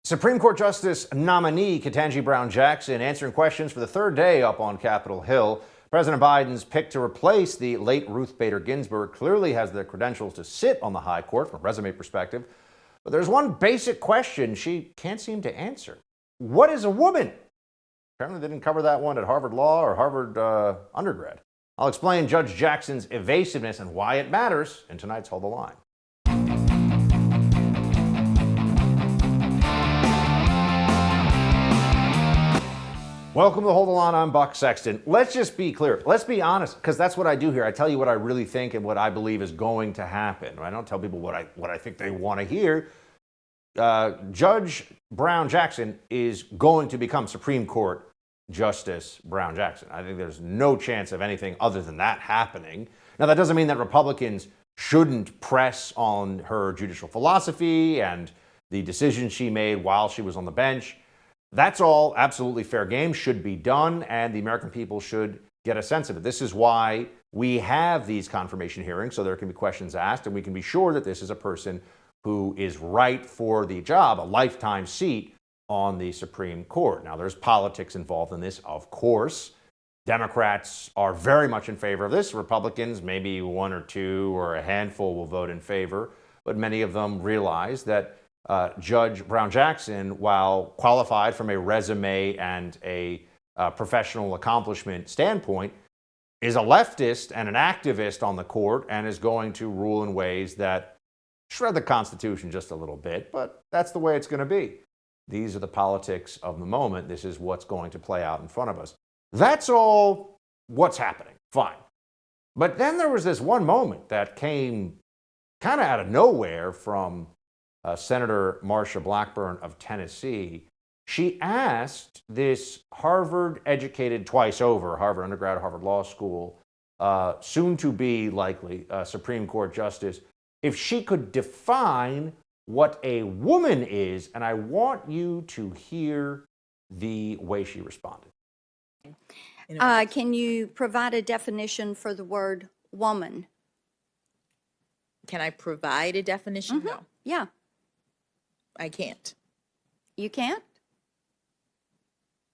Supreme Court Justice nominee Ketanji Brown Jackson answering questions for the third day up on Capitol Hill. President Biden's pick to replace the late Ruth Bader Ginsburg clearly has the credentials to sit on the high court from a resume perspective. But there's one basic question she can't seem to answer. What is a woman? Apparently didn't cover that one at Harvard Law or Harvard undergrad. I'll explain Judge Jackson's evasiveness and why it matters in tonight's Hold the Line. Welcome to Hold the Line. I'm Buck Sexton. Let's just be clear. Let's be honest, because that's what I do here. I tell you what I really think and what I believe is going to happen. I don't tell people what I think they want to hear. Judge Brown Jackson is going to become Supreme Court Justice Brown Jackson. I think there's no chance of anything other than that happening. Now, that doesn't mean that Republicans shouldn't press on her judicial philosophy and the decisions she made while she was on the bench. That's all absolutely fair game, should be done, and the American people should get a sense of it. This is why we have these confirmation hearings, so there can be questions asked, and we can be sure that this is a person who is right for the job, a lifetime seat on the Supreme Court. Now, there's politics involved in this, of course. Democrats are very much in favor of this. Republicans, maybe one or two or a handful will vote in favor, but many of them realize that Judge Brown Jackson, while qualified from a resume and a professional accomplishment standpoint, is a leftist and an activist on the court and is going to rule in ways that shred the Constitution just a little bit, but that's the way it's going to be. These are the politics of the moment. This is what's going to play out in front of us. That's all what's happening. Fine. But then there was this one moment that came kind of out of nowhere from Senator Marsha Blackburn of Tennessee. She asked this Harvard-educated, twice over, Harvard undergrad, Harvard Law School, soon to be likely Supreme Court Justice, if she could define what a woman is, and I want you to hear the way she responded. Can you provide a definition for the word woman? Can I provide a definition? Mm-hmm. No, Yeah. I can't. You can't?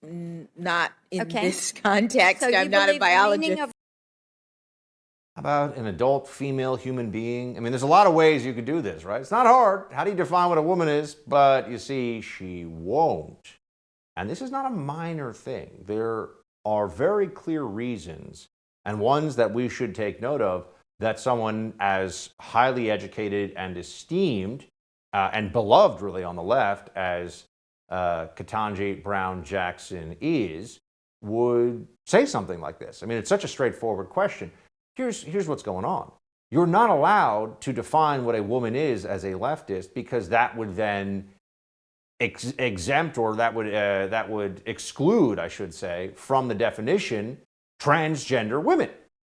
Not in Okay. this context. So you I'm not a believe the meaning biologist. of How about an adult female human being? I mean, there's a lot of ways you could do this, right? It's not hard. How do you define what a woman is? But you see, she won't. And this is not a minor thing. There are very clear reasons, and ones that we should take note of, that someone as highly educated and esteemed and beloved, really, on the left, as Ketanji Brown Jackson is, would say something like this. I mean, it's such a straightforward question. Here's what's going on. You're not allowed to define what a woman is as a leftist, because that would then exempt, or that would exclude, I should say, from the definition, transgender women.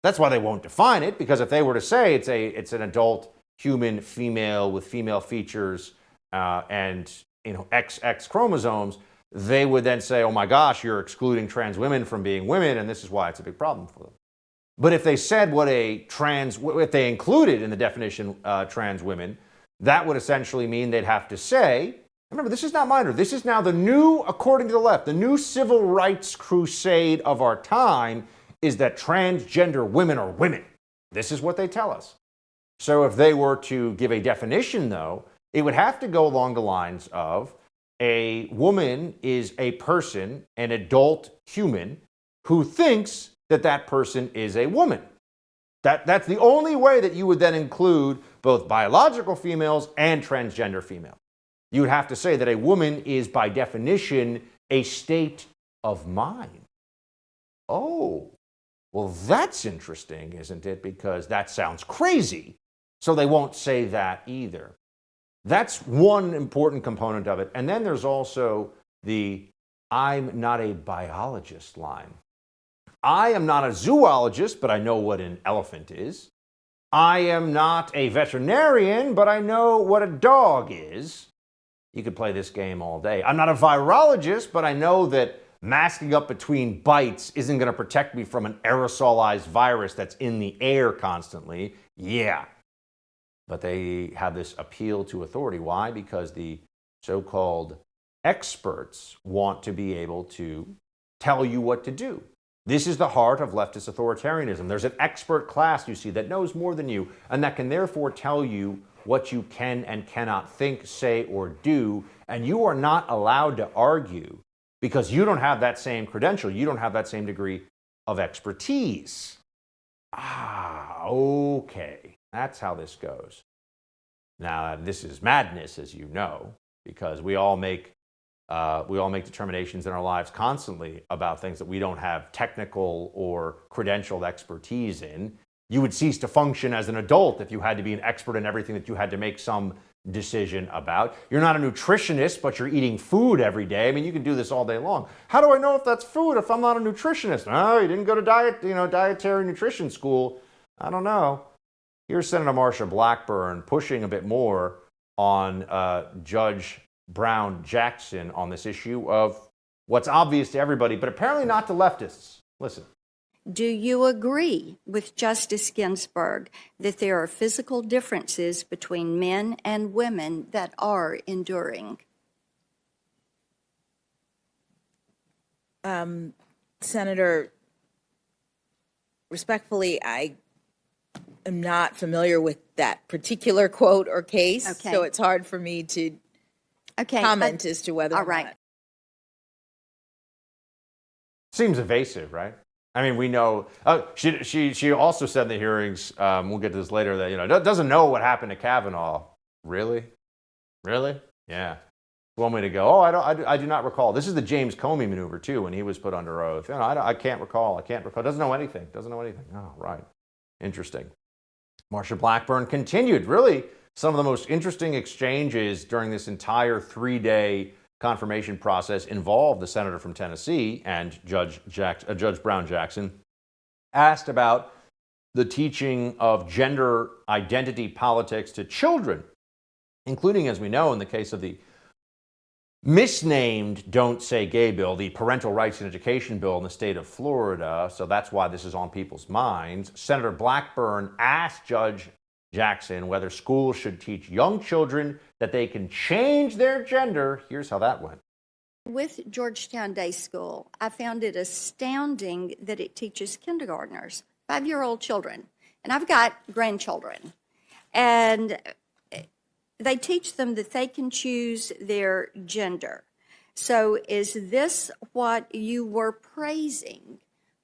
That's why they won't define it, because if they were to say it's an adult human female with female features and XX chromosomes, they would then say, oh my gosh, you're excluding trans women from being women, and this is why it's a big problem for them. But if they said if they included in the definition trans women, that would essentially mean they'd have to say, remember, this is not minor, this is now the new, according to the left, the new civil rights crusade of our time is that transgender women are women. This is what they tell us. So if they were to give a definition, though, it would have to go along the lines of a woman is a person, an adult human, who thinks that that person is a woman. That's the only way that you would then include both biological females and transgender females. You would have to say that a woman is, by definition, a state of mind. Oh, well, that's interesting, isn't it? Because that sounds crazy. So they won't say that either. That's one important component of it. And then there's also the I'm not a biologist line. I am not a zoologist, but I know what an elephant is. I am not a veterinarian, but I know what a dog is. You could play this game all day. I'm not a virologist, but I know that masking up between bites isn't going to protect me from an aerosolized virus that's in the air constantly. Yeah. But they have this appeal to authority. Why? Because the so-called experts want to be able to tell you what to do. This is the heart of leftist authoritarianism. There's an expert class, you see, that knows more than you and that can therefore tell you what you can and cannot think, say, or do, and you are not allowed to argue because you don't have that same credential, you don't have that same degree of expertise. Okay, that's how this goes. Now, this is madness, as you know, because we all make determinations in our lives constantly about things that we don't have technical or credentialed expertise in. You would cease to function as an adult if you had to be an expert in everything that you had to make some decision about. You're not a nutritionist, but you're eating food every day. I mean, you can do this all day long. How do I know if that's food if I'm not a nutritionist? Oh, you didn't go to dietary nutrition school. I don't know. Here's Senator Marsha Blackburn pushing a bit more on Judge Brown Jackson on this issue of what's obvious to everybody, but apparently not to leftists. Listen. Do you agree with Justice Ginsburg that there are physical differences between men and women that are enduring? Senator, respectfully, I am not familiar with that particular quote or case, Okay. so it's hard for me to comment as to whether all or right. not. Seems evasive, right? I mean, we know. She also said in the hearings, we'll get to this later, that doesn't know what happened to Kavanaugh. Really? Yeah. Want me to go? Oh, I do not recall. This is the James Comey maneuver too, when he was put under oath. I can't recall. Doesn't know anything. Oh, right. Interesting. Marsha Blackburn continued. Really, some of the most interesting exchanges during this entire 3-day confirmation process involved the senator from Tennessee and Judge Brown Jackson, asked about the teaching of gender identity politics to children, including, as we know, in the case of the misnamed Don't Say Gay bill, the Parental Rights in Education bill in the state of Florida. So that's why this is on people's minds. Senator Blackburn asked Judge Jackson whether schools should teach young children that they can change their gender. Here's how that went. With Georgetown Day School, I found it astounding that it teaches kindergartners, 5-year-old children, and I've got grandchildren, and they teach them that they can choose their gender. So is this what you were praising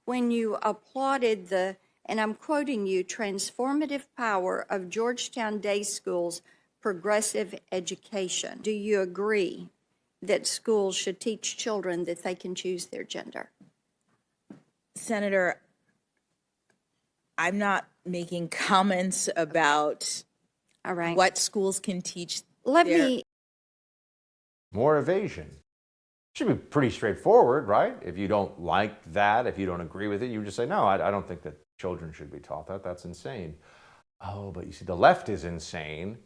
when you applauded the, and I'm quoting you, transformative power of Georgetown Day School's progressive education? Do you agree that schools should teach children that they can choose their gender? Senator, I'm not making comments about All right. what schools can teach. More evasion. Should be pretty straightforward, right? If you don't like that, if you don't agree with it, you just say, no, I don't think that children should be taught that. That's insane. Oh, but you see, the left is insane.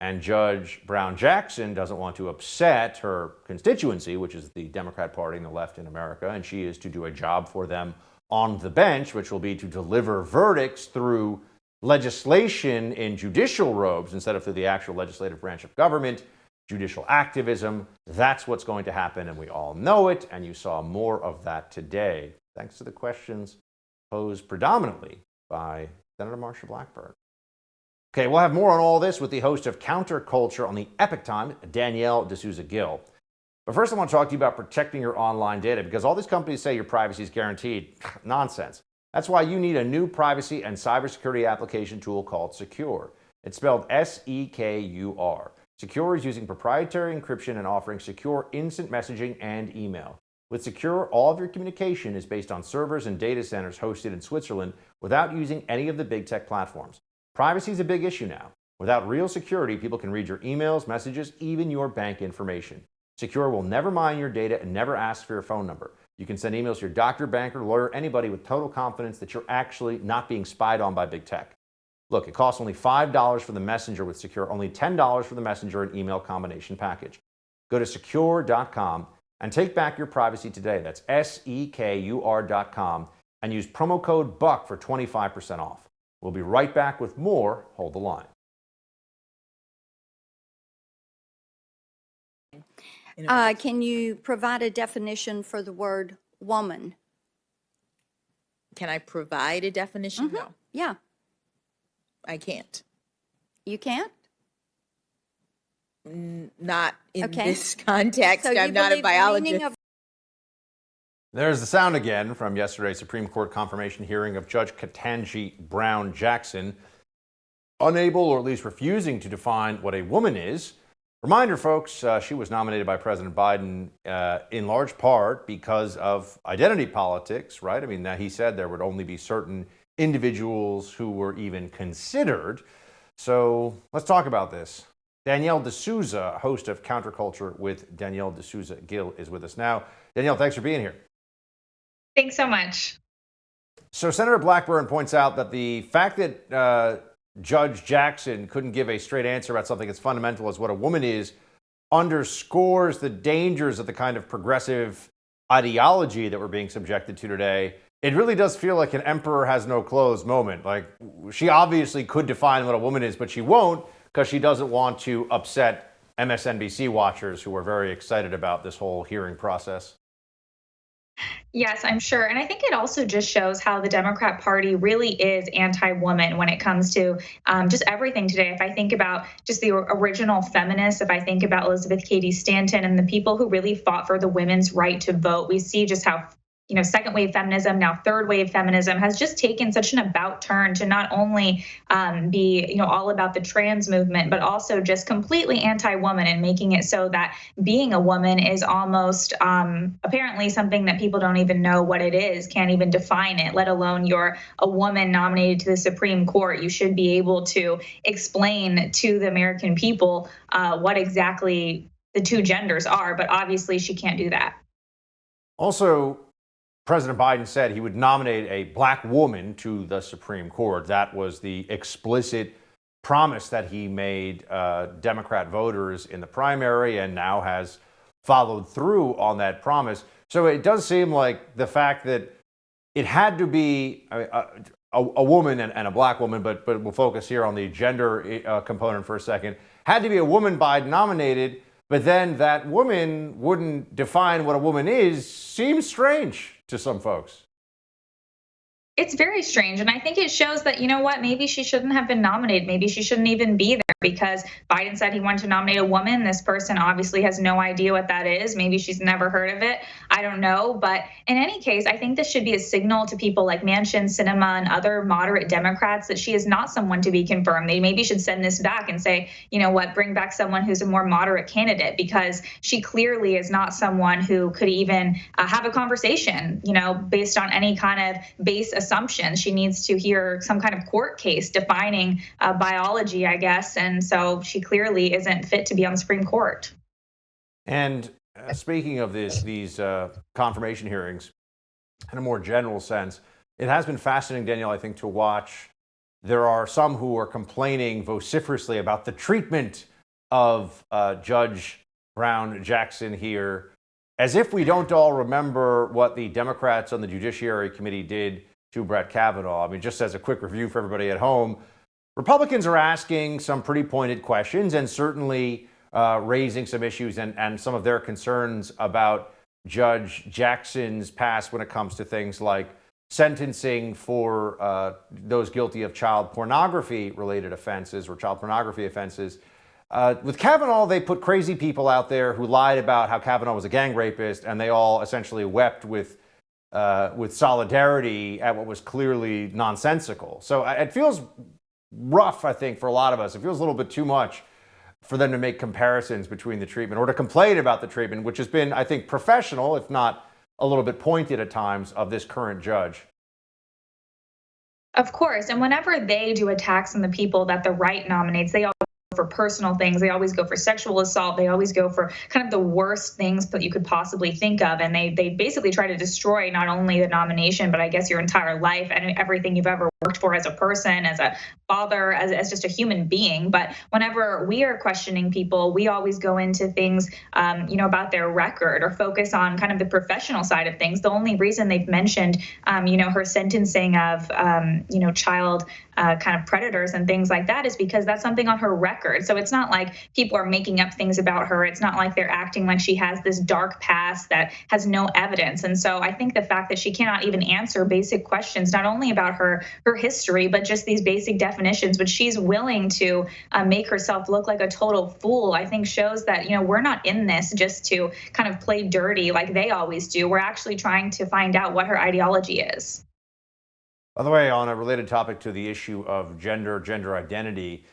And Judge Brown Jackson doesn't want to upset her constituency, which is the Democrat Party and the left in America, and she is to do a job for them on the bench, which will be to deliver verdicts through legislation in judicial robes instead of through the actual legislative branch of government, judicial activism. That's what's going to happen, and we all know it, and you saw more of that today, thanks to the questions posed predominantly by Senator Marsha Blackburn. Okay, we'll have more on all this with the host of Counterculture on the Epic Time, Danielle D'Souza Gill. But first, I want to talk to you about protecting your online data, because all these companies say your privacy is guaranteed. Nonsense. That's why you need a new privacy and cybersecurity application tool called Secure. It's spelled S-E-K-U-R. Secure is using proprietary encryption and offering secure instant messaging and email. With Secure, all of your communication is based on servers and data centers hosted in Switzerland without using any of the big tech platforms. Privacy is a big issue now. Without real security, people can read your emails, messages, even your bank information. Secure will never mine your data and never ask for your phone number. You can send emails to your doctor, banker, lawyer, anybody with total confidence that you're actually not being spied on by big tech. Look, it costs only $5 for the Messenger with Secure, only $10 for the Messenger and email combination package. Go to secure.com and take back your privacy today. That's SEKUR.com and use promo code BUCK for 25% off. We'll be right back with more. Hold the line. Can you provide a definition for the word woman? Can I provide a definition? No, Yeah, I can't. you can't? Not in Okay. this context. So you I'm not a believe the meaning biologist. of There's the sound again from yesterday's Supreme Court confirmation hearing of Judge Ketanji Brown Jackson, unable or at least refusing to define what a woman is. Reminder, folks, she was nominated by President Biden in large part because of identity politics, right? I mean, he said there would only be certain individuals who were even considered. So let's talk about this. Danielle D'Souza, host of Counterculture with Danielle D'Souza Gill, is with us now. Danielle, thanks for being here. Thanks so much. So Senator Blackburn points out that the fact that Judge Jackson couldn't give a straight answer about something as fundamental as what a woman is underscores the dangers of the kind of progressive ideology that we're being subjected to today. It really does feel like an emperor has no clothes moment. Like, she obviously could define what a woman is, but she won't because she doesn't want to upset MSNBC watchers who are very excited about this whole hearing process. Yes, I'm sure. And I think it also just shows how the Democrat Party really is anti-woman when it comes to just everything today. If I think about just the original feminists, if I think about Elizabeth Cady Stanton and the people who really fought for the women's right to vote, we see just how second wave feminism, now third wave feminism, has just taken such an about turn to not only be, all about the trans movement, but also just completely anti-woman and making it so that being a woman is almost apparently something that people don't even know what it is, can't even define it, let alone you're a woman nominated to the Supreme Court. You should be able to explain to the American people what exactly the two genders are, but obviously she can't do that. Also, President Biden said he would nominate a black woman to the Supreme Court. That was the explicit promise that he made Democrat voters in the primary and now has followed through on that promise. So it does seem like the fact that it had to be a woman and a black woman, but we'll focus here on the gender component for a second, had to be a woman Biden nominated, but then that woman wouldn't define what a woman is, seems strange to some folks. It's very strange. And I think it shows that, maybe she shouldn't have been nominated. Maybe she shouldn't even be there because Biden said he wanted to nominate a woman. This person obviously has no idea what that is. Maybe she's never heard of it. I don't know. But in any case, I think this should be a signal to people like Manchin, Sinema, and other moderate Democrats that she is not someone to be confirmed. They maybe should send this back and say, bring back someone who's a more moderate candidate, because she clearly is not someone who could even have a conversation, based on any kind of base assumption. She needs to hear some kind of court case defining biology, I guess. And so she clearly isn't fit to be on the Supreme Court. And speaking of these confirmation hearings, in a more general sense, it has been fascinating, Danielle, I think, to watch. There are some who are complaining vociferously about the treatment of Judge Brown Jackson here, as if we don't all remember what the Democrats on the Judiciary Committee did to Brett Kavanaugh. I mean, just as a quick review for everybody at home, Republicans are asking some pretty pointed questions and certainly raising some issues and some of their concerns about Judge Jackson's past when it comes to things like sentencing for those guilty of child pornography related offenses or child pornography offenses. With Kavanaugh, they put crazy people out there who lied about how Kavanaugh was a gang rapist, and they all essentially wept with solidarity at what was clearly nonsensical. So it feels rough, I think, for a lot of us. It feels a little bit too much for them to make comparisons between the treatment or to complain about the treatment, which has been, I think, professional, if not a little bit pointed at times, of this current judge. Of course. And whenever they do attacks on the people that the right nominates, they all for personal things. They always go for sexual assault. They always go for kind of the worst things that you could possibly think of. And they basically try to destroy not only the nomination, but I guess your entire life and everything you've ever worked for as a person, as a father, as just a human being. But whenever we are questioning people, we always go into things, about their record or focus on kind of the professional side of things. The only reason they've mentioned, her sentencing of, child kind of predators and things like that is because that's something on her record record. So it's not like people are making up things about her. It's not like they're acting like she has this dark past that has no evidence. And so I think the fact that she cannot even answer basic questions, not only about her history, but just these basic definitions, but she's willing to make herself look like a total fool, I think shows that, we're not in this just to kind of play dirty like they always do. We're actually trying to find out what her ideology is. By the way, on a related topic to the issue of gender identity,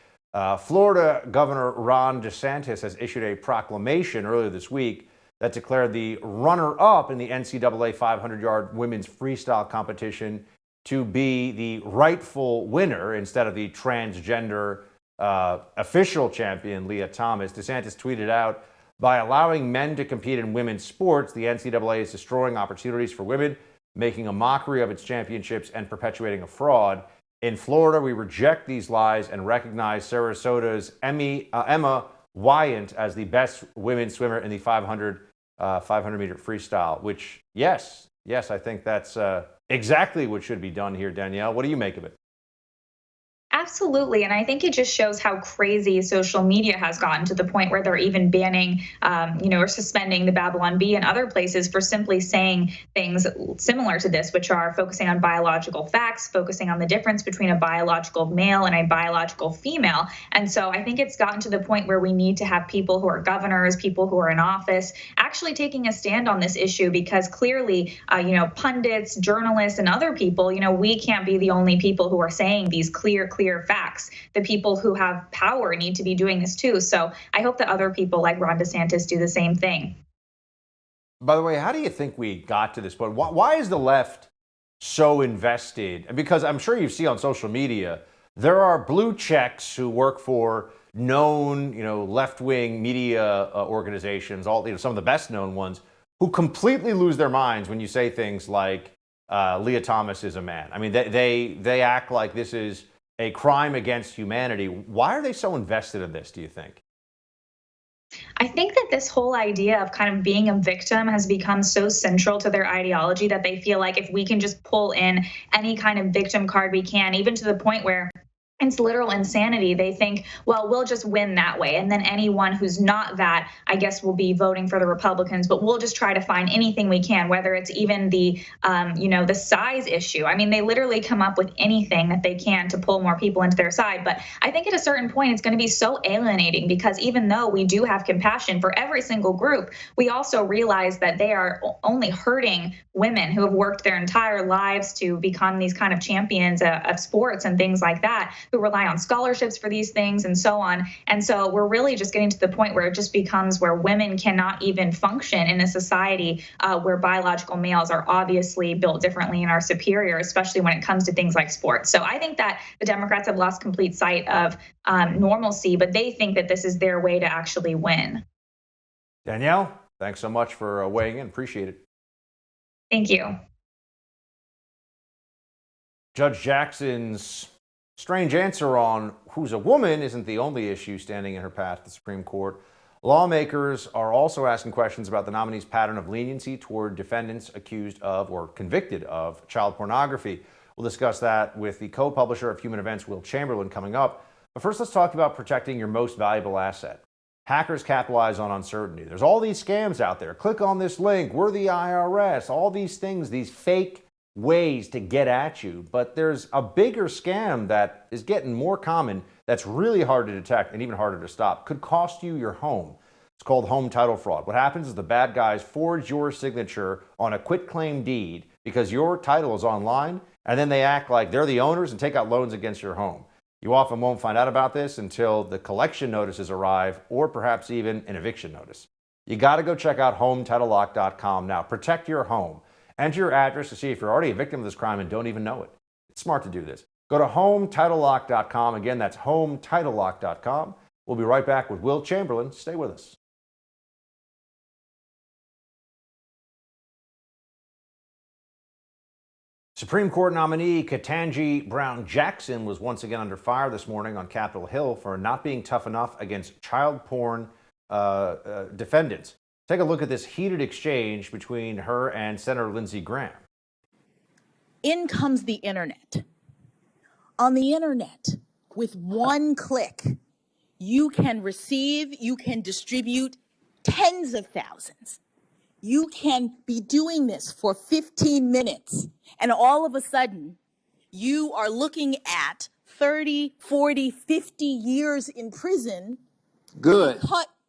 Florida Governor Ron DeSantis has issued a proclamation earlier this week that declared the runner-up in the NCAA 500-yard women's freestyle competition to be the rightful winner instead of the transgender official champion, Leah Thomas. DeSantis tweeted out, "By allowing men to compete in women's sports, the NCAA is destroying opportunities for women, making a mockery of its championships and perpetuating a fraud. In Florida, we reject these lies and recognize Sarasota's Emma Wyant as the best women's swimmer in the 500-meter freestyle," which, yes, I think that's exactly what should be done here, Danielle. What do you make of it? Absolutely. And I think it just shows how crazy social media has gotten to the point where they're even banning, or suspending the Babylon Bee and other places for simply saying things similar to this, which are focusing on biological facts, focusing on the difference between a biological male and a biological female. And so I think it's gotten to the point where we need to have people who are governors, people who are in office, actually taking a stand on this issue, because clearly, pundits, journalists, and other people, we can't be the only people who are saying these clear facts. The people who have power need to be doing this too. So I hope that other people like Ron DeSantis do the same thing. By the way, how do you think we got to this point? Why is the left so invested? Because I'm sure you see on social media, there are blue checks who work for known, left-wing media organizations, some of the best-known ones, who completely lose their minds when you say things like Leah Thomas is a man. I mean, they act like this is a crime against humanity. Why are they so invested in this, do you think? I think that this whole idea of kind of being a victim has become so central to their ideology that they feel like if we can just pull in any kind of victim card we can, even to the point where it's literal insanity. They think, well, we'll just win that way. And then anyone who's not that, I guess, will be voting for the Republicans. But we'll just try to find anything we can, whether it's even the size issue. I mean, they literally come up with anything that they can to pull more people into their side. But I think at a certain point, it's going to be so alienating, because even though we do have compassion for every single group, we also realize that they are only hurting women who have worked their entire lives to become these kind of champions of sports and things like that, who rely on scholarships for these things and so on. And so we're really just getting to the point where it just becomes where women cannot even function in a society where biological males are obviously built differently and are superior, especially when it comes to things like sports. So I think that the Democrats have lost complete sight of normalcy, but they think that this is their way to actually win. Danielle, thanks so much for weighing in. Appreciate it. Thank you. Judge Jackson's strange answer on who's a woman isn't the only issue standing in her path to the Supreme Court. Lawmakers are also asking questions about the nominee's pattern of leniency toward defendants accused of or convicted of child pornography. We'll discuss that with the co-publisher of Human Events, Will Chamberlain, coming up. But first, let's talk about protecting your most valuable asset. Hackers capitalize on uncertainty. There's all these scams out there. Click on this link. We're the IRS. All these things, these fake ways to get at you. But there's a bigger scam that is getting more common that's really hard to detect and even harder to stop. Could cost you your home. It's called home title fraud. What happens is the bad guys forge your signature on a quitclaim deed because your title is online, and then they act like they're the owners and take out loans against your home. You often won't find out about this until the collection notices arrive, or perhaps even an eviction notice. You got to go check out HomeTitleLock.com now. Protect your home. Enter your address to see if you're already a victim of this crime and don't even know it. It's smart to do this. Go to HomeTitleLock.com. Again, that's HomeTitleLock.com. We'll be right back with Will Chamberlain. Stay with us. Supreme Court nominee Ketanji Brown Jackson was once again under fire this morning on Capitol Hill for not being tough enough against child porn defendants. Take a look at this heated exchange between her and Senator Lindsey Graham. In comes the internet. On the internet, with one click, You can receive, you can distribute tens of thousands. You can be doing this for 15 minutes, and all of a sudden, you are looking at 30, 40, 50 years in prison. Good.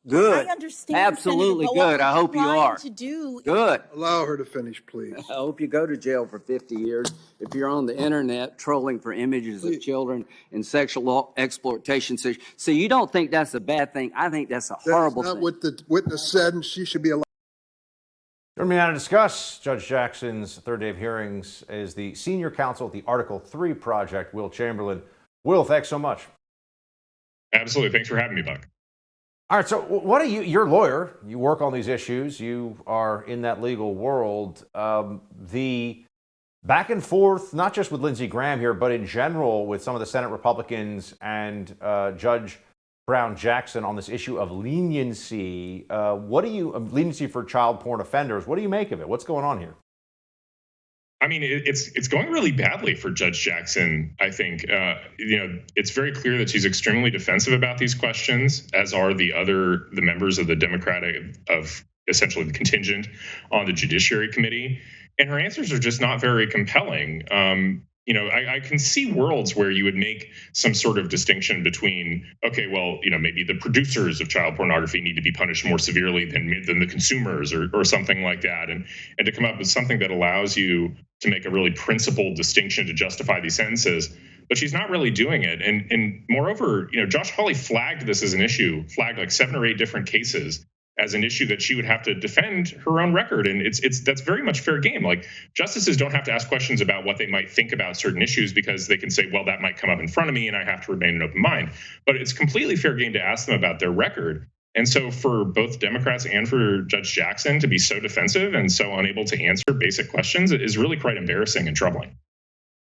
Good. I understand, Absolutely Senator, but good. I hope you trying are. to do Good. Allow her to finish, please. I hope you go to jail for 50 years if you're on the internet trolling for images of children and sexual exploitation. So you don't think that's a bad thing? I think that's a horrible That's not thing. what the witness said, and she should be allowed. Joining me now to discuss Judge Jackson's third day of hearings is the senior counsel at the Article 3 Project, Will Chamberlain. Will, thanks so much. Absolutely. Thanks for having me, Buck. All right, so what are you? You're a lawyer. You work on these issues. You are in that legal world. The back and forth, not just with Lindsey Graham here, but in general with some of the Senate Republicans and Judge Brown Jackson on this issue of leniency. Leniency for child porn offenders? What do you make of it? What's going on here? I mean, it's going really badly for Judge Jackson. I think it's very clear that she's extremely defensive about these questions, as are the members of the Democratic of essentially the contingent on the Judiciary Committee, and her answers are just not very compelling. I can see worlds where you would make some sort of distinction between, okay, well, maybe the producers of child pornography need to be punished more severely than the consumers or something like that, and to come up with something that allows you to make a really principled distinction to justify these sentences. But she's not really doing it. And moreover, Josh Hawley flagged this as an issue, flagged like 7 or 8 different cases as an issue that she would have to defend her own record. And that's very much fair game. Like, justices don't have to ask questions about what they might think about certain issues because they can say, well, that might come up in front of me and I have to remain an open mind. But it's completely fair game to ask them about their record. And so for both Democrats and for Judge Jackson to be so defensive and so unable to answer basic questions is really quite embarrassing and troubling.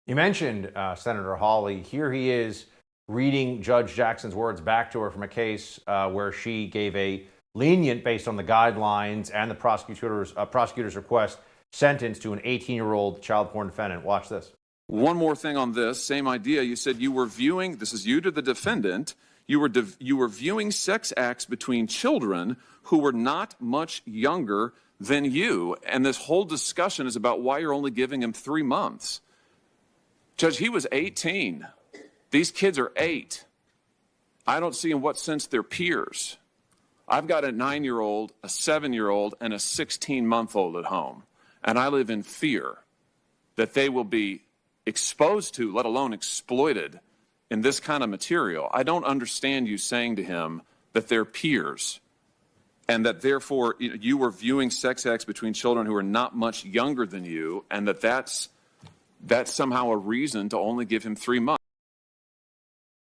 You mentioned Senator Hawley. Here he is reading Judge Jackson's words back to her from a case where she gave a lenient, based on the guidelines and the prosecutor's request, sentence to an 18-year-old child porn defendant. Watch this. One more thing on this, same idea. You said you were viewing, this is you to the defendant, you were viewing sex acts between children who were not much younger than you. And this whole discussion is about why you're only giving him 3 months. Judge, he was 18. These kids are 8. I don't see in what sense they're peers. I've got a 9-year-old, a 7-year-old, and a 16-month-old at home. And I live in fear that they will be exposed to, let alone exploited, in this kind of material. I don't understand you saying to him that they're peers and that therefore you were viewing sex acts between children who are not much younger than you, and that's somehow a reason to only give him 3 months.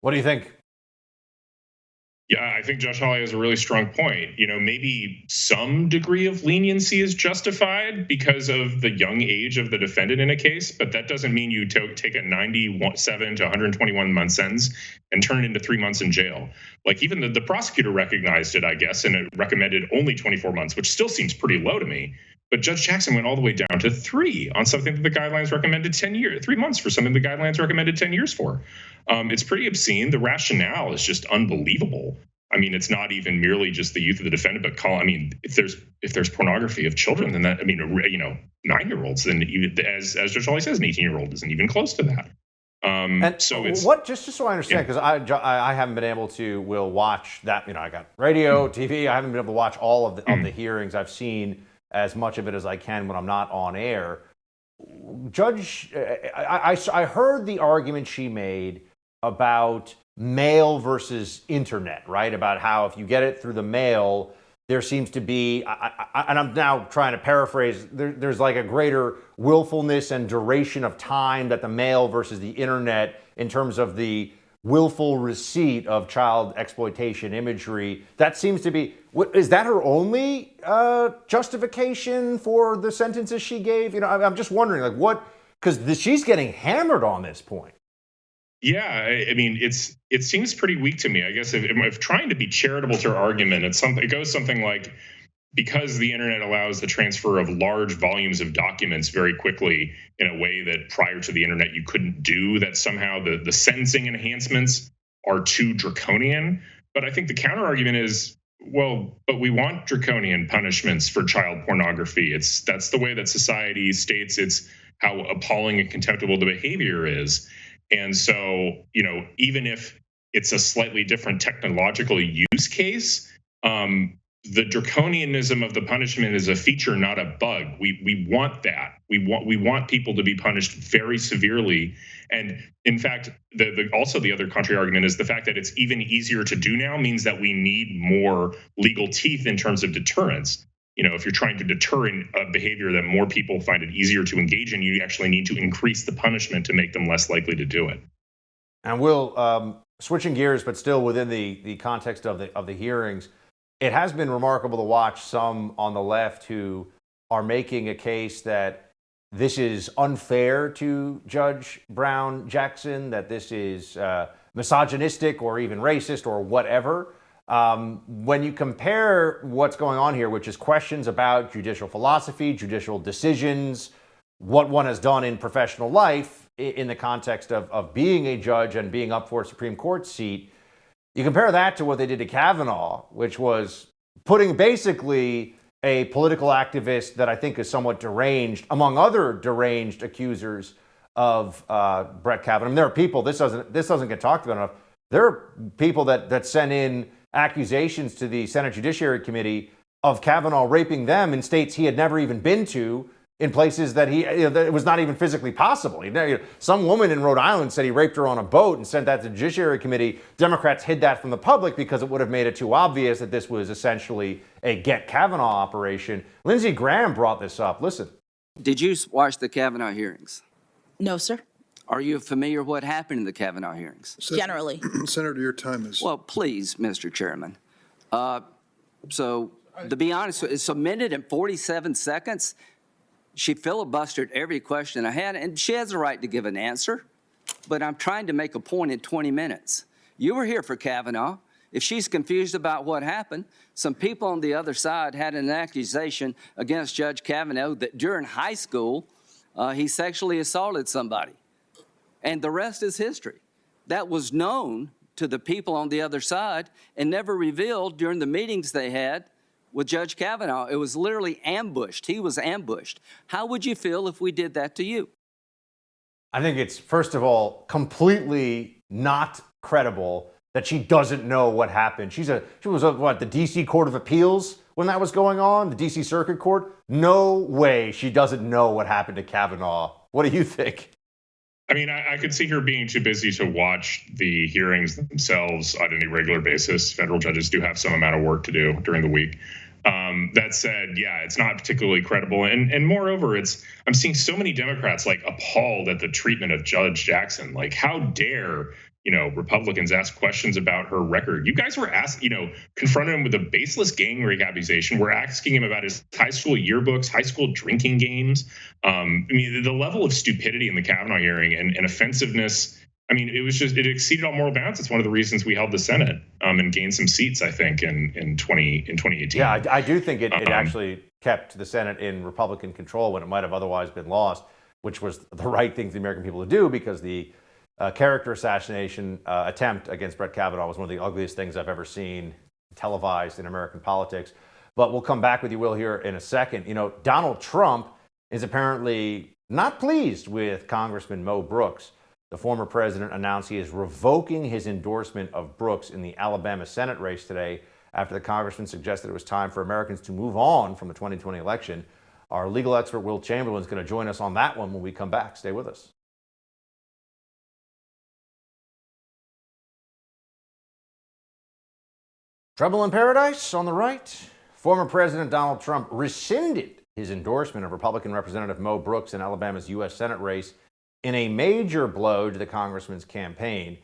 What do you think? Yeah, I think Josh Hawley has a really strong point. Maybe some degree of leniency is justified because of the young age of the defendant in a case, but that doesn't mean you take a 97 to 121-month sentence and turn it into 3 months in jail. Like, even the prosecutor recognized it, I guess, and it recommended only 24 months, which still seems pretty low to me. But Judge Jackson went all the way down to 3 on something that the guidelines recommended 10 years, 3 months for something the guidelines recommended 10 years for. It's pretty obscene. The rationale is just unbelievable. I mean, it's not even merely just the youth of the defendant, but if there's pornography of children, then that, 9-year-olds, then even, as Judge Hawley says, an 18-year-old isn't even close to that. And so it's just so I understand, because I haven't been able to watch that. I got radio, TV. I haven't been able to watch all of the hearings. I've seen as much of it as I can when I'm not on air. Judge, I heard the argument she made about mail versus internet, right? About how if you get it through the mail, there seems to be, and I'm now trying to paraphrase, there's like a greater willfulness and duration of time that the mail versus the internet, in terms of the willful receipt of child exploitation imagery. That seems to be, is that her only justification for the sentences she gave? I'm just wondering, like, what, because she's getting hammered on this point. Yeah, it seems pretty weak to me. I guess if trying to be charitable to her argument, it goes something like, because the internet allows the transfer of large volumes of documents very quickly in a way that prior to the internet you couldn't do, that somehow the sentencing enhancements are too draconian. But I think the counter argument is, well, but we want draconian punishments for child pornography. That's the way that society states it's how appalling and contemptible the behavior is. And so, even if it's a slightly different technological use case, the draconianism of the punishment is a feature, not a bug. We want that. We want people to be punished very severely. And in fact, also the other contrary argument is the fact that it's even easier to do now means that we need more legal teeth in terms of deterrence. If you're trying to deter a behavior that more people find it easier to engage in, you actually need to increase the punishment to make them less likely to do it. And Will, switching gears, but still within the context of the hearings, it has been remarkable to watch some on the left who are making a case that this is unfair to Judge Brown Jackson, that this is misogynistic or even racist or whatever. When you compare what's going on here, which is questions about judicial philosophy, judicial decisions, what one has done in professional life in the context of being a judge and being up for a Supreme Court seat, you compare that to what they did to Kavanaugh, which was putting basically a political activist that I think is somewhat deranged, among other deranged accusers of Brett Kavanaugh. I mean, there are people, this doesn't get talked about enough. There are people that sent in accusations to the Senate Judiciary Committee of Kavanaugh raping them in states he had never even been to, in places that that it was not even physically possible. Some woman in Rhode Island said he raped her on a boat and sent that to the Judiciary Committee. Democrats hid that from the public because it would have made it too obvious that this was essentially a get Kavanaugh operation. Lindsey Graham brought this up. Listen. Did you watch the Kavanaugh hearings? No, sir. Are you familiar with what happened in the Kavanaugh hearings? Generally. Senator, your time is. Well, please, Mr. Chairman. So, to be honest, it's a minute and 47 seconds. She filibustered every question I had, and she has a right to give an answer, but I'm trying to make a point in 20 minutes. You were here for Kavanaugh. If she's confused about what happened, some people on the other side had an accusation against Judge Kavanaugh that during high school, he sexually assaulted somebody. And the rest is history. That was known to the people on the other side and never revealed during the meetings they had with Judge Kavanaugh. It was literally ambushed. He was ambushed. How would you feel if we did that to you? I think it's, first of all, completely not credible that she doesn't know what happened. She was at the D.C. Court of Appeals when that was going on, the D.C. Circuit Court. No way she doesn't know what happened to Kavanaugh. What do you think? I mean, I could see her being too busy to watch the hearings themselves on any regular basis. Federal judges do have some amount of work to do during the week. That said, yeah, it's not particularly credible. And moreover, I'm seeing so many Democrats appalled at the treatment of Judge Jackson. How dare, Republicans ask questions about her record. You guys were confronted him with a baseless gang rape accusation. We're asking him about his high school yearbooks, high school drinking games. I mean, the level of stupidity in the Kavanaugh hearing and offensiveness, I mean, it exceeded all moral bounds. It's one of the reasons we held the Senate and gained some seats, I think, in 2018. Yeah, I do think it actually kept the Senate in Republican control when it might have otherwise been lost, which was the right thing for the American people to do, because the character assassination attempt against Brett Kavanaugh was one of the ugliest things I've ever seen televised in American politics. But we'll come back with you, Will, here in a second. Donald Trump is apparently not pleased with Congressman Mo Brooks. The former president announced he is revoking his endorsement of Brooks in the Alabama Senate race today after the congressman suggested it was time for Americans to move on from the 2020 election. Our legal expert, Will Chamberlain, is going to join us on that one when we come back. Stay with us. Trouble in Paradise on the right. Former President Donald Trump rescinded his endorsement of Republican Representative Mo Brooks in Alabama's U.S. Senate race in a major blow to the congressman's campaign.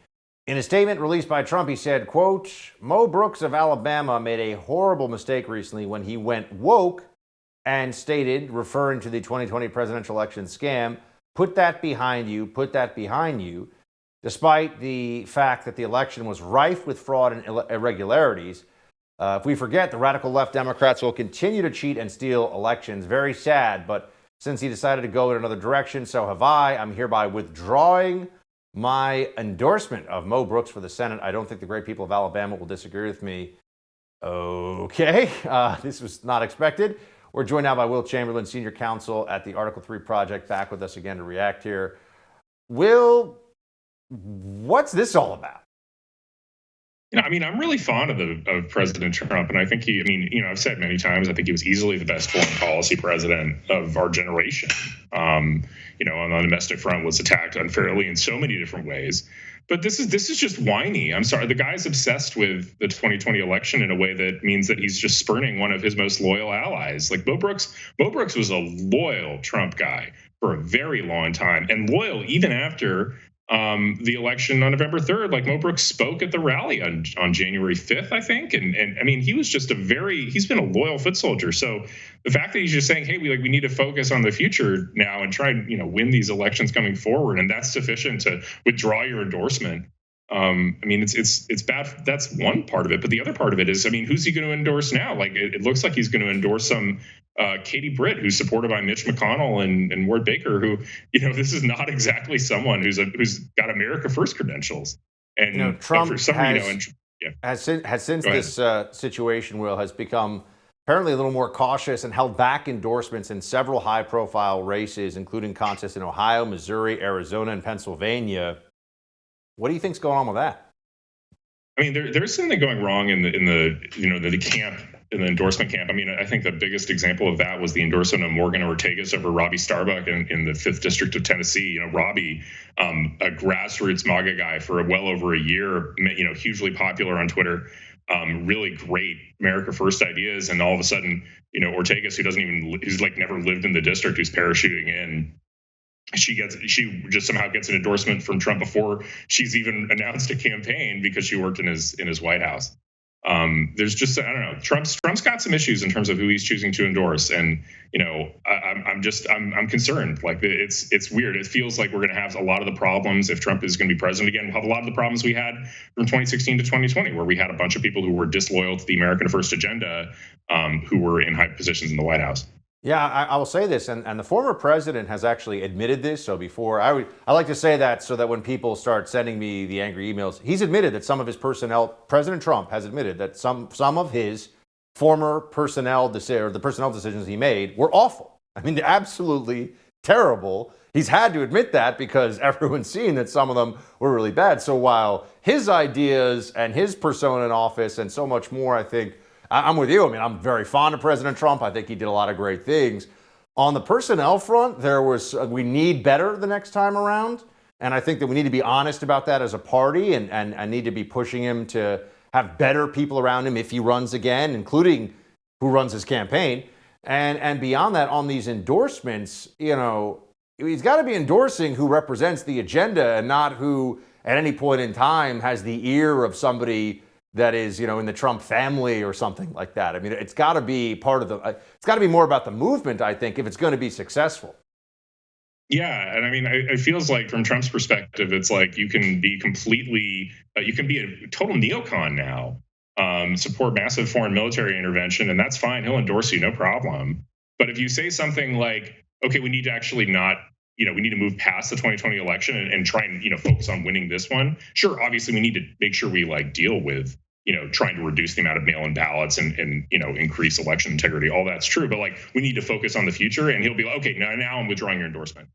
In a statement released by Trump, he said, quote, "Mo Brooks of Alabama made a horrible mistake recently when he went woke and stated, referring to the 2020 presidential election scam, put that behind you, put that behind you." Despite the fact that the election was rife with fraud and irregularities, if we forget, the radical left Democrats will continue to cheat and steal elections. Very sad, but since he decided to go in another direction, so have I. I'm hereby withdrawing my endorsement of Mo Brooks for the Senate. I don't think the great people of Alabama will disagree with me. Okay, this was not expected. We're joined now by Will Chamberlain, senior counsel at the Article 3 Project, back with us again to react here. Will, what's this all about? I mean, I'm really fond of President Trump, and I think I've said many times, I think he was easily the best foreign policy president of our generation. On the domestic front, was attacked unfairly in so many different ways. But this is just whiny. I'm sorry, the guy's obsessed with the 2020 election in a way that means that he's just spurning one of his most loyal allies. Like Mo Brooks was a loyal Trump guy for a very long time, and loyal even after the election on November 3rd. Like Mo Brooks spoke at the rally on January 5th, I think. And I mean, he was just he's been a loyal foot soldier. So the fact that he's just saying, hey, we need to focus on the future now and try and, win these elections coming forward, and that's sufficient to withdraw your endorsement. It's bad. That's one part of it. But the other part of it is, who's he going to endorse now? Like, it looks like he's going to endorse some Katie Britt, who's supported by Mitch McConnell and Ward Baker, who, this is not exactly someone who's got America First credentials. And Trump has since this situation, Will, has become apparently a little more cautious and held back endorsements in several high-profile races, including contests in Ohio, Missouri, Arizona, and Pennsylvania. What do you think's going on with that? I mean, there's something going wrong in the camp, in the endorsement camp. I think the biggest example of that was the endorsement of Morgan Ortagus over Robbie Starbuck in the 5th District of Tennessee. Robbie, a grassroots MAGA guy for well over a year, hugely popular on Twitter, really great America First ideas, and all of a sudden, Ortagus, who's like never lived in the district, who's parachuting in. She just somehow gets an endorsement from Trump before she's even announced a campaign because she worked in his White House. There's just, I don't know, Trump's got some issues in terms of who he's choosing to endorse, and I'm concerned. Like, it's weird. It feels like we're going to have a lot of the problems if Trump is going to be president again. We'll have a lot of the problems we had from 2016 to 2020, where we had a bunch of people who were disloyal to the American First agenda, who were in high positions in the White House. Yeah, I will say this, and the former president has actually admitted this. So before, I like to say that so that when people start sending me the angry emails, he's admitted that some of his personnel, President Trump has admitted that some of his former personnel decisions he made were awful. They're absolutely terrible. He's had to admit that because everyone's seen that some of them were really bad. So while his ideas and his persona in office and so much more, I think, I'm with you. I'm very fond of President Trump. I think he did a lot of great things. On the personnel front, we need better the next time around. And I think that we need to be honest about that as a party and need to be pushing him to have better people around him if he runs again, including who runs his campaign. And beyond that, on these endorsements, he's got to be endorsing who represents the agenda and not who at any point in time has the ear of somebody that is, in the Trump family or something like that. It's got to be it's got to be more about the movement, I think, if it's going to be successful. Yeah, and it feels like from Trump's perspective, it's like you can be a total neocon now, support massive foreign military intervention, and that's fine. He'll endorse you, no problem. But if you say something like, okay, we need to actually not, we need to move past the 2020 election and try and, focus on winning this one. Sure, obviously we need to make sure we deal with, trying to reduce the amount of mail-in ballots and increase election integrity. All that's true. But we need to focus on the future. And he'll be like, okay, now I'm withdrawing your endorsement.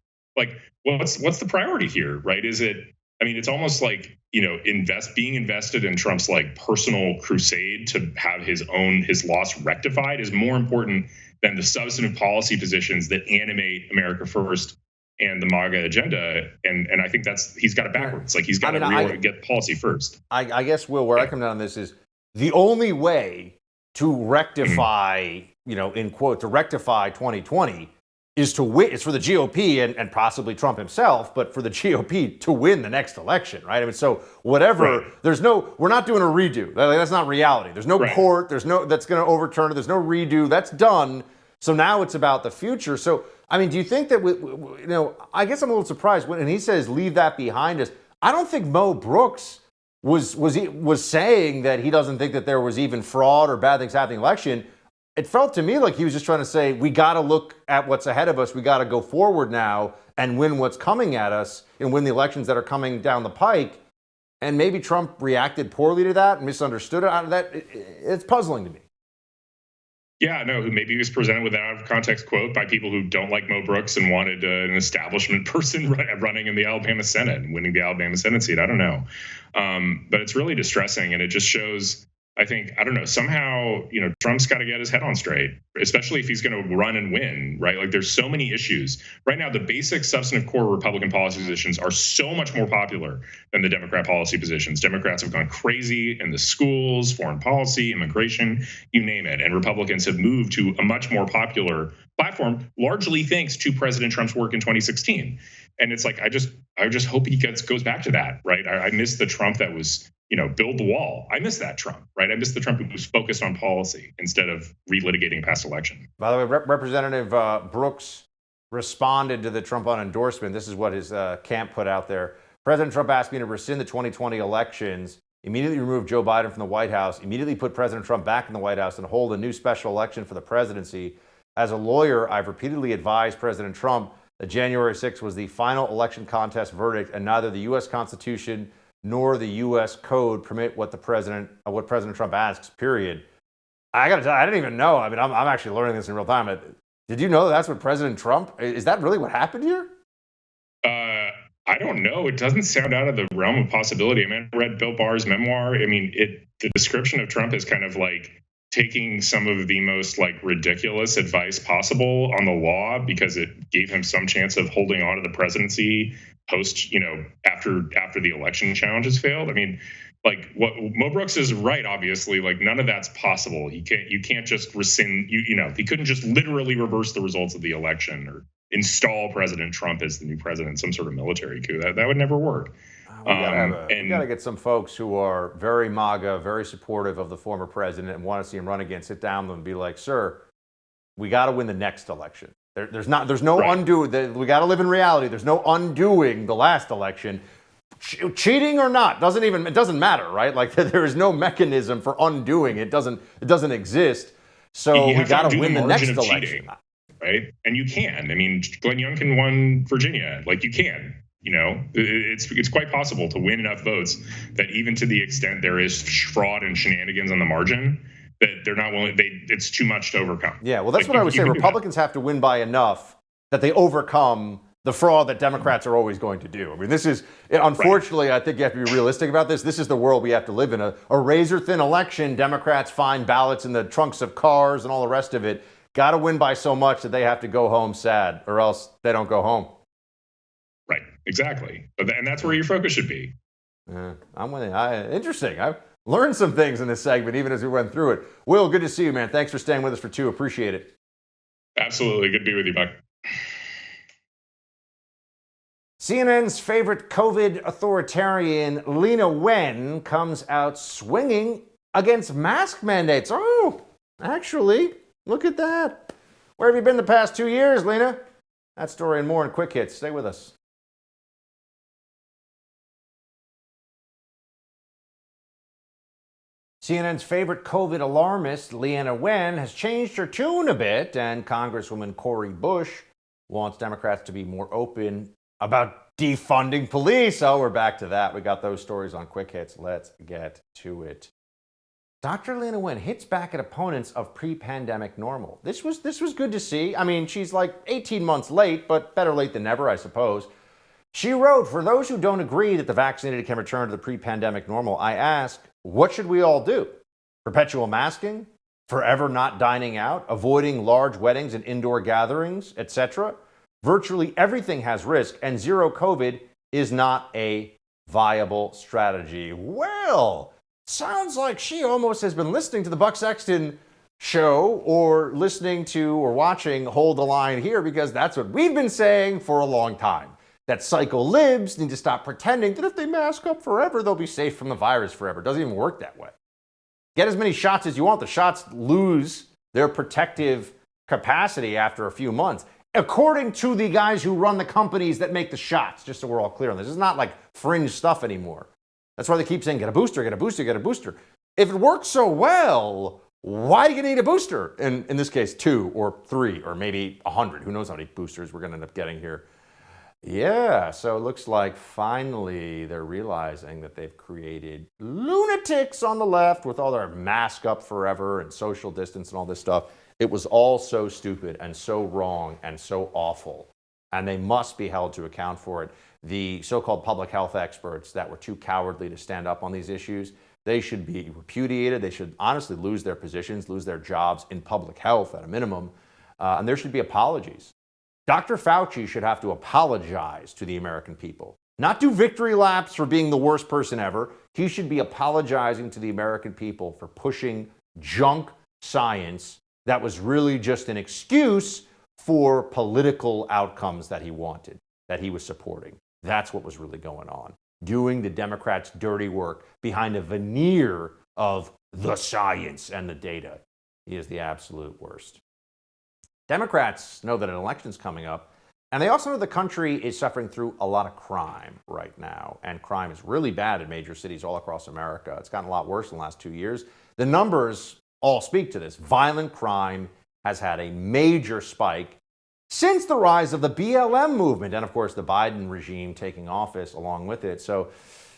What's the priority here, right? Is it, it's almost like, being invested in Trump's personal crusade to have his loss rectified is more important than the substantive policy positions that animate America First and the MAGA agenda, and I think he's got it backwards. He's got to get policy first. I guess, Will, where I come down on this is the only way to rectify, in quote, to rectify 2020 is to win. It's for the GOP and possibly Trump himself, but for the GOP to win the next election, right? So whatever, right. We're not doing a redo. That's not reality. There's no court. There's no that's going to overturn it. There's no redo. That's done. So now it's about the future. So. Do you think that, I guess I'm a little surprised when he says leave that behind us. I don't think Mo Brooks was saying that he doesn't think that there was even fraud or bad things happening in the election. It felt to me like he was just trying to say, we got to look at what's ahead of us. We got to go forward now and win what's coming at us and win the elections that are coming down the pike. And maybe Trump reacted poorly to that, misunderstood it. It's puzzling to me. Yeah, no, maybe he was presented with an out of context quote by people who don't like Mo Brooks and wanted an establishment person running in the Alabama Senate and winning the Alabama Senate seat. I don't know. But it's really distressing. And it just shows, I think, I don't know, somehow, Trump's got to get his head on straight, especially if he's going to run and win, right? Like there's so many issues. Right now, the basic substantive core Republican policy positions are so much more popular than the Democrat policy positions. Democrats have gone crazy in the schools, foreign policy, immigration, you name it. And Republicans have moved to a much more popular platform, largely thanks to President Trump's work in 2016. And it's like, I just hope he goes back to that, right? I miss the Trump that was, build the wall. I miss that Trump, right? I miss the Trump who was focused on policy instead of relitigating past election. By the way, Representative Brooks responded to the Trump un-endorsement. This is what his camp put out there. President Trump asked me to rescind the 2020 elections, immediately remove Joe Biden from the White House, immediately put President Trump back in the White House, and hold a new special election for the presidency. As a lawyer, I've repeatedly advised President Trump that January 6th was the final election contest verdict, and neither the U.S. Constitution nor the U.S. Code permit what President Trump asks, period. I got to tell you, I didn't even know. I mean, I'm actually learning this in real time. Did you know that's what President Trump, is that really what happened here? I don't know. It doesn't sound out of the realm of possibility. I mean, I read Bill Barr's memoir. I mean, the description of Trump is kind of like taking some of the most ridiculous advice possible on the law because it gave him some chance of holding on to the presidency post, after the election challenges failed. I mean, what Mo Brooks is right, obviously, none of that's possible. You can't just rescind, he couldn't just literally reverse the results of the election or install President Trump as the new president, some sort of military coup. That would never work. We got to get some folks who are very MAGA, very supportive of the former president and want to see him run again, sit down with them and be like, sir, we got to win the next election. There's no undo. We got to live in reality. There's no undoing the last election. Cheating or not, it doesn't matter, right? There is no mechanism for undoing it. It doesn't exist. So we got to win the next election. Cheating, right? And you can. I mean, Glenn Youngkin won Virginia. You can. It's quite possible to win enough votes that even to the extent there is fraud and shenanigans on the margin, that they're not willing. It's too much to overcome. Yeah, well, that's what I would say. Republicans have to win by enough that they overcome the fraud that Democrats are always going to do. I mean, this is, unfortunately, I think you have to be realistic about this. This is the world we have to live in. A razor-thin election, Democrats find ballots in the trunks of cars and all the rest of it. Got to win by so much that they have to go home sad, or else they don't go home. Right, exactly. And that's where your focus should be. I'm winning. Interesting. I learned some things in this segment, even as we went through it. Will, good to see you, man. Thanks for staying with us for 2. Appreciate it. Absolutely. Good to be with you, Buck. CNN's favorite COVID authoritarian, Lena Wen, comes out swinging against mask mandates. Oh, actually, look at that. Where have you been the past 2 years, Lena? That story and more in Quick Hits. Stay with us. CNN's favorite COVID alarmist, Leana Wen, has changed her tune a bit, and Congresswoman Cori Bush wants Democrats to be more open about defunding police. Oh, we're back to that. We got those stories on Quick Hits. Let's get to it. Dr. Leana Wen hits back at opponents of pre-pandemic normal. This was good to see. I mean, she's 18 months late, but better late than never, I suppose. She wrote, for those who don't agree that the vaccinated can return to the pre-pandemic normal, I ask, what should we all do? Perpetual masking? Forever not dining out? Avoiding large weddings and indoor gatherings, etc.? Virtually everything has risk, and zero COVID is not a viable strategy. Well, sounds like she almost has been listening to the Buck Sexton show or listening to or watching Hold the Line Here, because that's what we've been saying for a long time. That psycho libs need to stop pretending that if they mask up forever, they'll be safe from the virus forever. It doesn't even work that way. Get as many shots as you want. The shots lose their protective capacity after a few months, according to the guys who run the companies that make the shots, just so we're all clear on this. This is not fringe stuff anymore. That's why they keep saying, get a booster, get a booster, get a booster. If it works so well, why do you need a booster? In this case, 2 or 3 or maybe 100. Who knows how many boosters we're going to end up getting here. Yeah, so it looks like finally they're realizing that they've created lunatics on the left with all their mask up forever and social distance and all this stuff. It was all so stupid and so wrong and so awful, and they must be held to account for it. The so-called public health experts that were too cowardly to stand up on these issues, they should be repudiated. They should honestly lose their positions, lose their jobs in public health at a minimum, and there should be apologies. Dr. Fauci should have to apologize to the American people. Not do victory laps for being the worst person ever. He should be apologizing to the American people for pushing junk science that was really just an excuse for political outcomes that he wanted, that he was supporting. That's what was really going on. Doing the Democrats' dirty work behind a veneer of the science and the data. He is the absolute worst. Democrats know that an election's coming up, and they also know the country is suffering through a lot of crime right now, and crime is really bad in major cities all across America. It's gotten a lot worse in the last 2 years. The numbers all speak to this. Violent crime has had a major spike since the rise of the BLM movement, and of course the Biden regime taking office along with it. So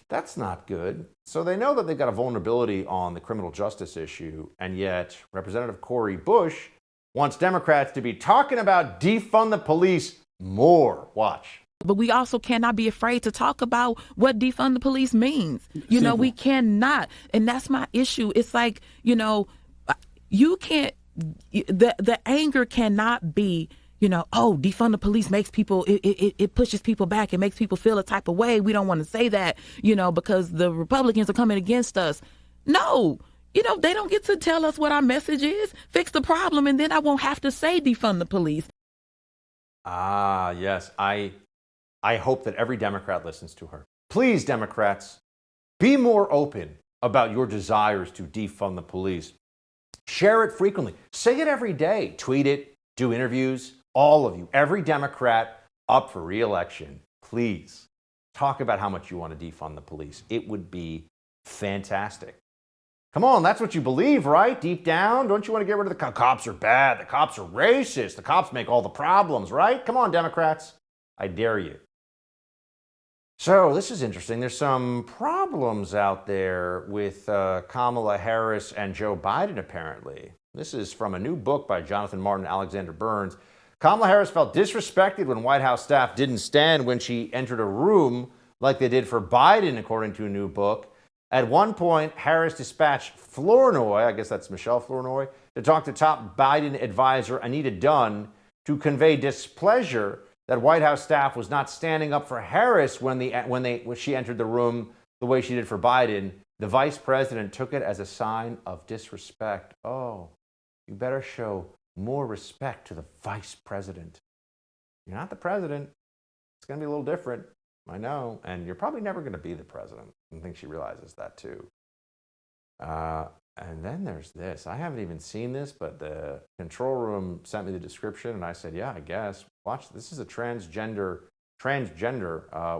that's not good. So they know that they've got a vulnerability on the criminal justice issue, and yet Representative Cori Bush wants Democrats to be talking about defund the police more. Watch. But we also cannot be afraid to talk about what defund the police means. You know, we cannot. And that's my issue. It's like, you know, you can't, the anger cannot be, you know, oh, defund the police makes people, it pushes people back. It makes people feel a type of way. We don't want to say that, you know, because the Republicans are coming against us. No. You know, they don't get to tell us what our message is. Fix the problem, and then I won't have to say defund the police. Ah, yes. I hope that every Democrat listens to her. Please, Democrats, be more open about your desires to defund the police. Share it frequently. Say it every day. Tweet it. Do interviews. All of you. Every Democrat up for re-election, please talk about how much you want to defund the police. It would be fantastic. Come on, that's what you believe, right? Deep down, don't you want to get rid of the cops are bad, the cops are racist, the cops make all the problems, right? Come on, Democrats. I dare you. So this is interesting. There's some problems out there with Kamala Harris and Joe Biden, apparently. This is from a new book by Jonathan Martin and Alexander Burns. Kamala Harris felt disrespected when White House staff didn't stand when she entered a room like they did for Biden, according to a new book. At one point, Harris dispatched Flournoy, I guess that's Michelle Flournoy, to talk to top Biden advisor Anita Dunn to convey displeasure that White House staff was not standing up for Harris when she entered the room the way she did for Biden. The vice president took it as a sign of disrespect. Oh, you better show more respect to the vice president. You're not the president. It's going to be a little different. I know, and you're probably never going to be the president. I think she realizes that too. And then there's this. I haven't even seen this, but the control room sent me the description, and I said, yeah, I guess. Watch, this is a transgender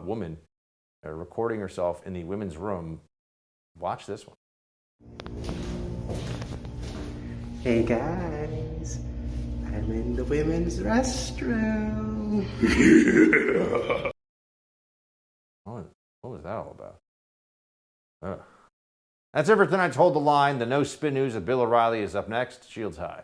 woman recording herself in the women's room. Watch this one. Hey guys, I'm in the women's restroom. What was that all about? Ugh. That's it for tonight's Hold the Line. The No Spin News of Bill O'Reilly is up next. Shields high.